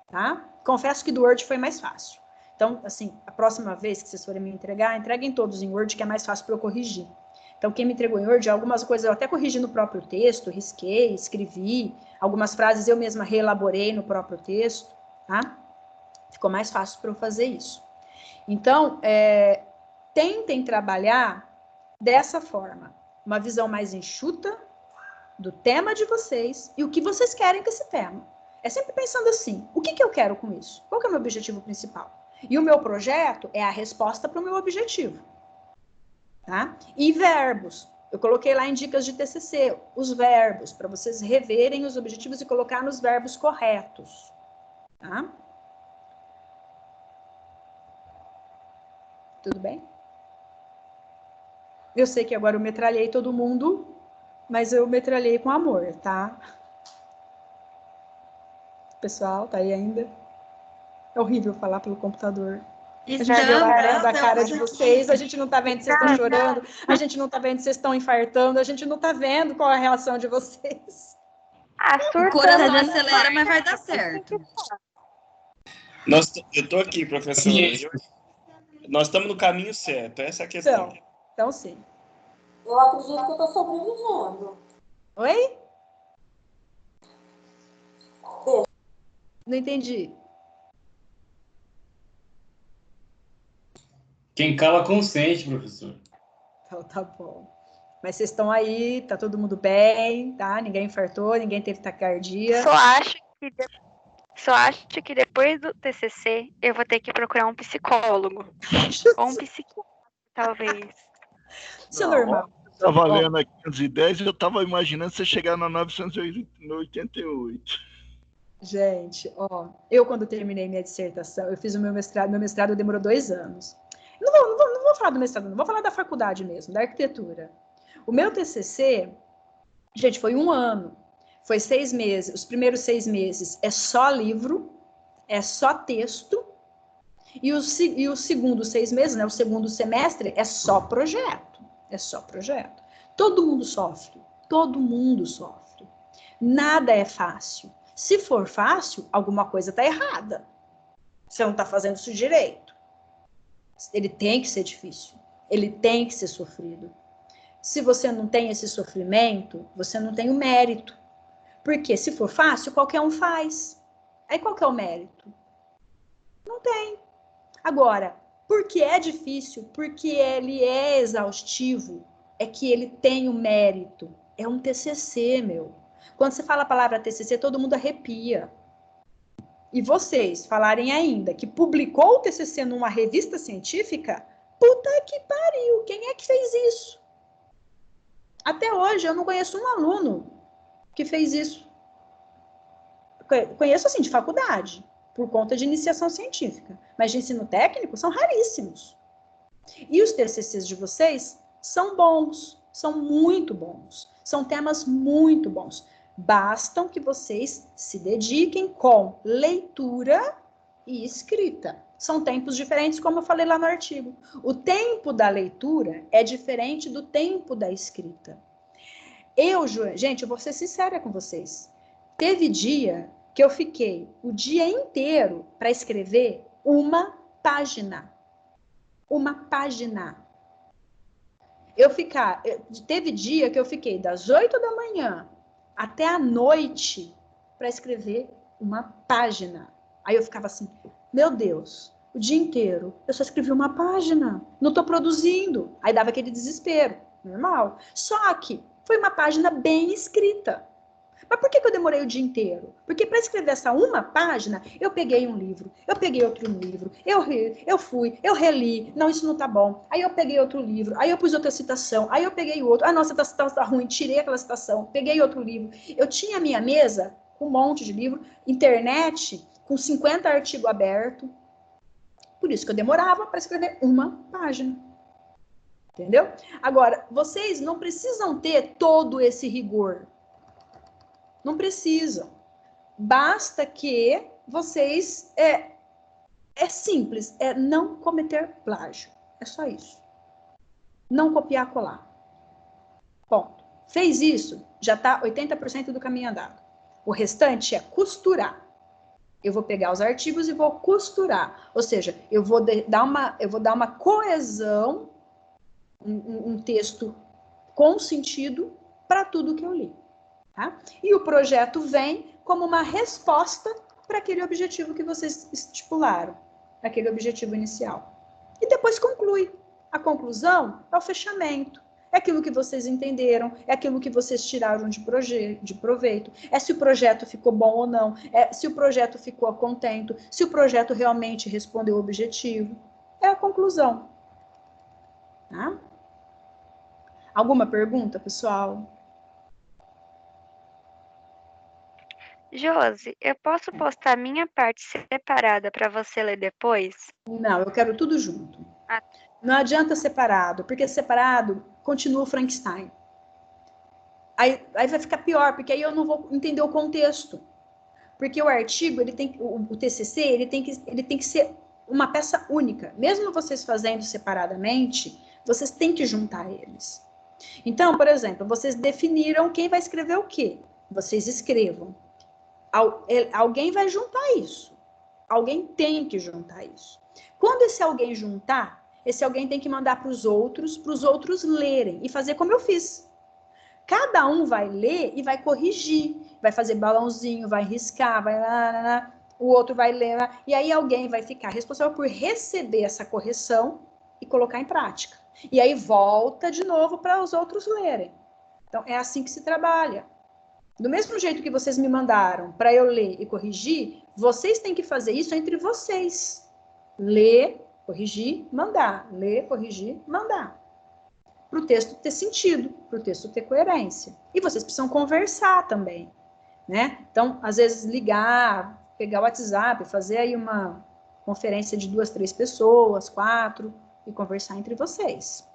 tá? Confesso que do Word foi mais fácil. Então, assim, a próxima vez que vocês forem me entregar, entreguem todos em Word, que é mais fácil para eu corrigir. Então, quem me entregou em Word, algumas coisas eu até corrigi no próprio texto, risquei, escrevi, algumas frases eu mesma reelaborei no próprio texto, tá? Ficou mais fácil para eu fazer isso. Então, tentem trabalhar dessa forma, uma visão mais enxuta do tema de vocês e o que vocês querem com esse tema. É sempre pensando assim, o que eu quero com isso? Qual que é o meu objetivo principal? E o meu projeto é a resposta para o meu objetivo. Tá? E verbos. Eu coloquei lá em dicas de TCC, os verbos, para vocês reverem os objetivos e colocar nos verbos corretos. Tá? Tudo bem? Eu sei que agora eu metralhei todo mundo, mas eu metralhei com amor, tá? Pessoal, tá aí ainda? É horrível falar pelo computador. A gente não tá vendo a cara de vocês, a gente não tá vendo se vocês estão chorando, a gente não tá vendo se vocês estão infartando, a gente não tá vendo qual é a reação de vocês. O coração acelera, mas vai dar certo. Eu tô aqui, professora. Nós estamos no caminho certo, essa é a questão. Então sim. Eu acredito que eu tô sobrevivendo. Oi? Não entendi. Quem cala consente, professor. Então tá bom. Mas vocês estão aí, tá todo mundo bem, tá? Ninguém infartou, ninguém teve taquicardia. Só acho que depois do TCC eu vou ter que procurar um psicólogo. Ou um psicólogo, talvez. Isso é normal. Eu tava lendo aqui as ideias e eu tava imaginando você chegar na 988. Gente, ó, eu quando terminei minha dissertação, eu fiz o meu mestrado demorou 2 anos. Não vou falar do mestrado, não vou falar da faculdade mesmo, da arquitetura. O meu TCC, gente, foi 1 ano, foi 6 meses, os primeiros 6 meses é só livro, é só texto, e os segundos 6 meses, né, o segundo semestre, é só projeto. Todo mundo sofre, Nada é fácil. Se for fácil, alguma coisa está errada. Você não está fazendo isso direito. Ele tem que ser difícil. Ele tem que ser sofrido. Se você não tem esse sofrimento, você não tem o mérito. Porque se for fácil, qualquer um faz. Aí qual que é o mérito? Não tem. Agora, porque é difícil, porque ele é exaustivo, é que ele tem o mérito. É um TCC, meu. Quando você fala a palavra TCC, todo mundo arrepia. E vocês falarem ainda que publicou o TCC numa revista científica, puta que pariu, quem é que fez isso? Até hoje eu não conheço um aluno que fez isso. Conheço assim de faculdade, por conta de iniciação científica, mas de ensino técnico são raríssimos. E os TCCs de vocês são bons, são muito bons, são temas muito bons. Bastam que vocês se dediquem com leitura e escrita. São tempos diferentes, como eu falei lá no artigo. O tempo da leitura é diferente do tempo da escrita. Gente, eu vou ser sincera com vocês. Teve dia que eu fiquei o dia inteiro para escrever uma página. Uma página. Teve dia que eu fiquei das 8 da manhã até a noite para escrever uma página. Aí eu ficava assim, meu Deus, o dia inteiro eu só escrevi uma página, não estou produzindo. Aí dava aquele desespero, normal. Só que foi uma página bem escrita. Mas por que eu demorei o dia inteiro? Porque para escrever essa uma página, eu peguei um livro, eu peguei outro livro, eu reli, não, isso não tá bom. Aí eu peguei outro livro, aí eu pus outra citação, aí eu peguei outro, ah, nossa, essa citação tá ruim, tirei aquela citação, peguei outro livro. Eu tinha a minha mesa com um monte de livro, internet com 50 artigos abertos. Por isso que eu demorava para escrever uma página. Entendeu? Agora, vocês não precisam ter todo esse rigor. Não precisam. Basta que vocês... É simples, é não cometer plágio. É só isso. Não copiar, colar. Ponto. Fez isso, já está 80% do caminho andado. O restante é costurar. Eu vou pegar os artigos e vou costurar. Ou seja, eu vou dar uma coesão, um texto com sentido para tudo que eu li. Tá? E o projeto vem como uma resposta para aquele objetivo que vocês estipularam, aquele objetivo inicial. E depois conclui. A conclusão é o fechamento. É aquilo que vocês entenderam, é aquilo que vocês tiraram de proveito, é se o projeto ficou bom ou não, é se o projeto ficou contento, se o projeto realmente respondeu o objetivo. É a conclusão. Tá? Alguma pergunta, pessoal? Josi, eu posso postar minha parte separada para você ler depois? Não, eu quero tudo junto. Ah. Não adianta separado, porque separado continua o Frankenstein. Aí vai ficar pior, porque aí eu não vou entender o contexto. Porque o artigo, o TCC, ele tem que ser uma peça única. Mesmo vocês fazendo separadamente, vocês têm que juntar eles. Então, por exemplo, vocês definiram quem vai escrever o quê? Vocês escrevam. Alguém vai juntar isso. Alguém tem que juntar isso. Quando esse alguém juntar, esse alguém tem que mandar para os outros lerem e fazer como eu fiz. Cada um vai ler e vai corrigir, vai fazer balãozinho, vai riscar, o outro vai ler, e aí alguém vai ficar responsável por receber essa correção e colocar em prática. E aí volta de novo para os outros lerem. Então, é assim que se trabalha. Do mesmo jeito que vocês me mandaram para eu ler e corrigir, vocês têm que fazer isso entre vocês. Ler, corrigir, mandar. Ler, corrigir, mandar. Para o texto ter sentido, para o texto ter coerência. E vocês precisam conversar também, né? Então, às vezes, ligar, pegar o WhatsApp, fazer aí uma conferência de 2, 3 pessoas, 4, e conversar entre vocês.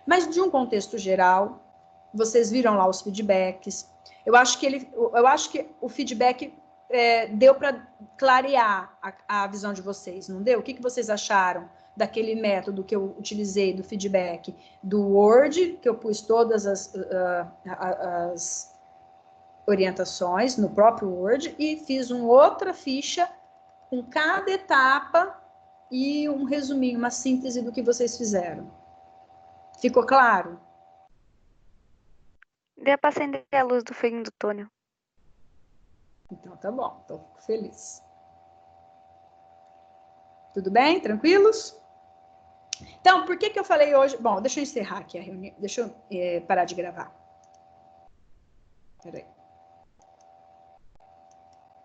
Mas, de um contexto geral, vocês viram lá os feedbacks. Eu acho que o feedback deu para clarear a visão de vocês, não deu? O que vocês acharam daquele método que eu utilizei do feedback? Do Word, que eu pus todas as orientações no próprio Word e fiz uma outra ficha com cada etapa e um resuminho, uma síntese do que vocês fizeram. Ficou claro? Deu para acender a luz do fim do túnel. Então, tá bom. Então, fico feliz. Tudo bem? Tranquilos? Então, por que eu falei hoje? Bom, deixa eu encerrar aqui a reunião. Deixa eu parar de gravar. Peraí.